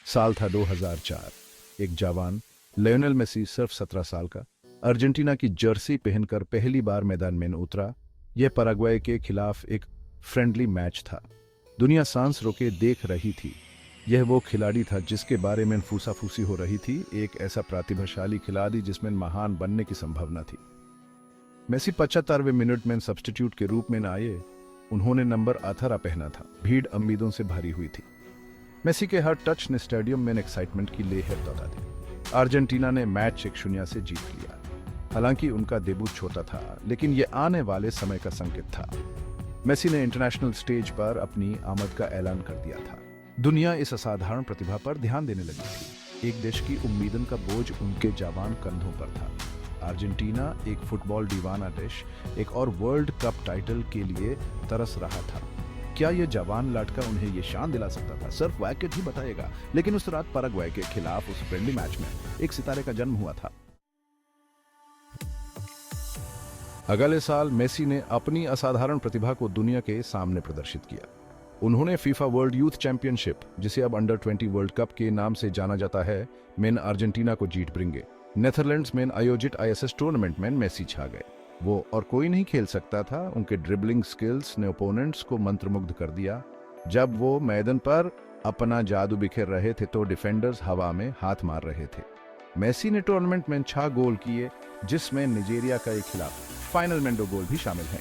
साल था 2004। एक जवान लियोनेल मेसी सिर्फ 17 साल का अर्जेंटीना की जर्सी पहनकर पहली बार मैदान में उतरा। यह पैराग्वे के खिलाफ एक फ्रेंडली मैच था। दुनिया सांस रोके देख रही थी। यह वो खिलाड़ी था जिसके बारे में फूसाफूसी हो रही थी, एक ऐसा प्रतिभाशाली खिलाड़ी जिसमें महान बनने की संभावना थी। मेसी 75वें मिनट में सब्स्टिट्यूट के रूप में आए। उन्होंने नंबर 18 पहना था। भीड़ उम्मीदों से भरी हुई थी। मेसी के हर टच ने स्टेडियम में एक्साइटमेंट की लहर दौड़ा दी। अर्जेंटीना ने मैच 1-0 से जीत लिया। हालांकि उनका डेब्यू छोटा था, लेकिन यह आने वाले समय का संकेत था। मेसी ने इंटरनेशनल स्टेज पर अपनी आमद का ऐलान कर दिया था। दुनिया इस असाधारण प्रतिभा पर ध्यान देने लगी थी। एक देश की उम्मीदों का बोझ उनके जवान कंधों पर था। अर्जेंटीना एक फुटबॉल दीवाना देश एक और वर्ल्ड कप टाइटल के लिए तरस रहा था। क्या यह जवान लड़का उन्हें यह शान दिला सकता था? सिर्फ वैकेट ही बताएगा। लेकिन उस रात पैराग्वे के खिलाफ उस फ्रेंडली मैच में एक सितारे का जन्म हुआ था। अगले साल मेसी ने अपनी असाधारण प्रतिभा को दुनिया के सामने प्रदर्शित किया। उन्होंने फीफा वर्ल्ड यूथ चैंपियनशिप, जिसे अब अंडर 20 वर्ल्ड कप के नाम से जाना जाता है, में अर्जेंटीना को जीत ब्रिंगे। नेदरलैंड्स में आयोजित आईएसएस टूर्नामेंट में मेसी छा गए। वो और कोई नहीं खेल सकता था। उनके ड्रिबलिंग स्किल्स ने ओपोनेंट्स को मंत्रमुग्ध कर दिया। जब वो मैदान पर अपना जादू बिखेर रहे थे तो डिफेंडर्स हवा में हाथ मार रहे थे। मेसी ने टूर्नामेंट में 6 गोल किए, जिसमें नाइजीरिया के खिलाफ फाइनल में 2 गोल भी शामिल हैं।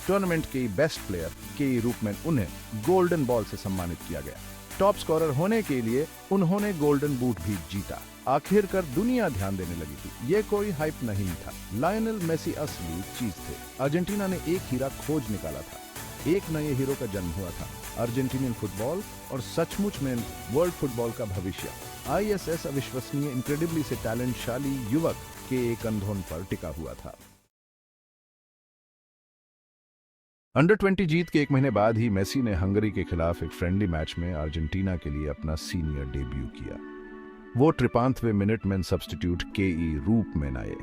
टूर्नामेंट के बेस्ट प्लेयर के रूप में उन्हें गोल्डन बॉल से सम्मानित किया गया। टॉप स्कोरर होने के लिए उन्होंने गोल्डन बूट भी जीता। आखिरकार दुनिया ध्यान देने लगी थी। ये कोई हाइप नहीं था। लायनल मेसी असली चीज थे। अर्जेंटीना ने एक हीरा खोज निकाला था। एक नए हीरो का जन्म हुआ था। अर्जेंटीनियन फुटबॉल और सचमुच में वर्ल्ड फुटबॉल का भविष्य आईएसएस अविश्वसनीय इनक्रेडिबली से टैलेंटशाली युवक के एक कंधों पर टिका हुआ था। अंडर 20 जीत के 1 महीने बाद ही मेसी ने हंगरी के खिलाफ एक फ्रेंडली मैच में अर्जेंटीना के लिए अपना सीनियर डेब्यू किया। वो 53वें मिनट में सब्स्टिट्यूट के रूप में आए।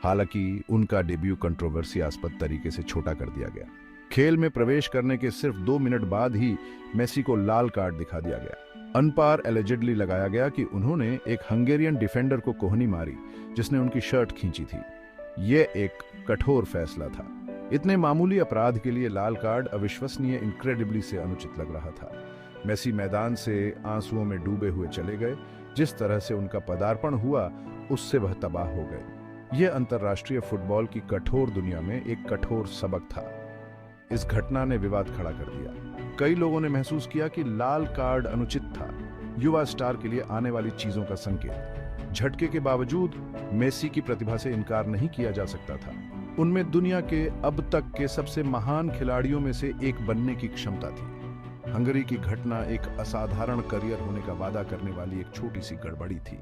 हालांकि उनका डेब्यू कंट्रोवर्सीआस्पद तरीके से छोटा कर दिया गया। खेल में प्रवेश करने के सिर्फ 2 मिनट बाद ही मेसी को लाल कार्ड दिखा दिया गया। अनपार एलिजिडली लगाया गया कि उन्होंने एक हंगेरियन डिफेंडर को कोहनी मारी, जिसने उनकी शर्ट खींची थी। यह एक कठोर फैसला था। इतने मामूली अपराध के लिए लाल कार्ड अविश्वसनीय इनक्रेडिबली से अनुचित लग रहा था। मेसी मैदान से आंसुओं में डूबे हुए चले गए। जिस तरह से उनका पदार्पण हुआ, उससे वह तबाह हो गए। यह अंतर्राष्ट्रीय फुटबॉल की कठोर दुनिया में एक कठोर सबक था। इस घटना ने विवाद खड़ा कर दिया। कई लोगों ने महसूस किया कि लाल कार्ड अनुचित था, युवा स्टार के लिए आने वाली चीजों का संकेत। झटके के बावजूद मेसी की प्रतिभा से इनकार नहीं किया जा सकता था। उनमें दुनिया के अब तक के सबसे महान खिलाड़ियों में से एक बनने की क्षमता थी। हंगरी की घटना एक असाधारण करियर होने का वादा करने वाली एक छोटी सी गड़बड़ी थी।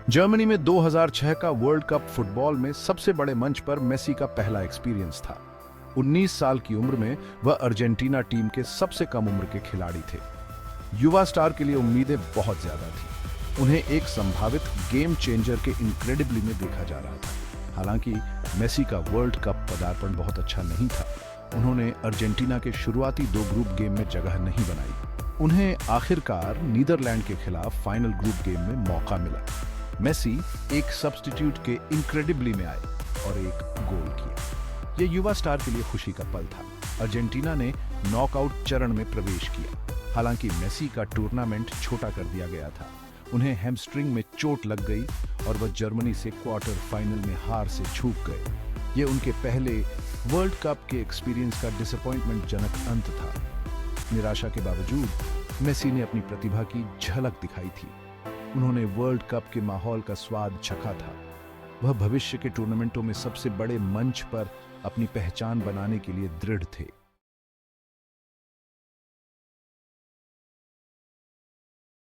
जर्मनी में 2006 का वर्ल्ड कप फुटबॉल में सबसे बड़े मंच पर मेसी का पहला एक्सपीरियंस था। 19 साल की उम्र में वह अर्जेंटीना टीम के सबसे कम उम्र के खिलाड़ी थे। युवा स्टार के लिए उम्मीदें बहुत ज्यादा थी। उन्हें एक संभावित गेम चेंजर के इनक्रेडिबली में देखा जा रहा था। हालांकि मेसी का वर्ल्ड कप पदार्पण बहुत अच्छा नहीं था। उन्होंने अर्जेंटीना के शुरुआती 2 ग्रुप गेम में जगह नहीं बनाई। उन्हें आखिरकार नीदरलैंड के खिलाफ फाइनल ग्रुप गेम में मौका मिला। मेसी एक सब्स्टिट्यूट के इनक्रेडिबली में आए और एक गोल किया। यह युवा स्टार के लिए खुशी का पल था। अर्जेंटीना ने नॉकआउट चरण में प्रवेश किया। हालांकि मेसी का टूर्नामेंट छोटा कर दिया गया था। उन्हें हैमस्ट्रिंग में चोट लग गई और वह जर्मनी से क्वार्टर फाइनल में हार से चूक गए। ये उनके पहले वर्ल्ड कप के एक्सपीरियंस का डिसअपॉइंटमेंट जनक अंत था। निराशा के बावजूद मेसी ने अपनी प्रतिभा की झलक दिखाई थी। उन्होंने वर्ल्ड कप के माहौल का स्वाद चखा था। वह भविष्य के टूर्नामेंटों में सबसे बड़े मंच पर अपनी पहचान बनाने के लिए दृढ़ थे।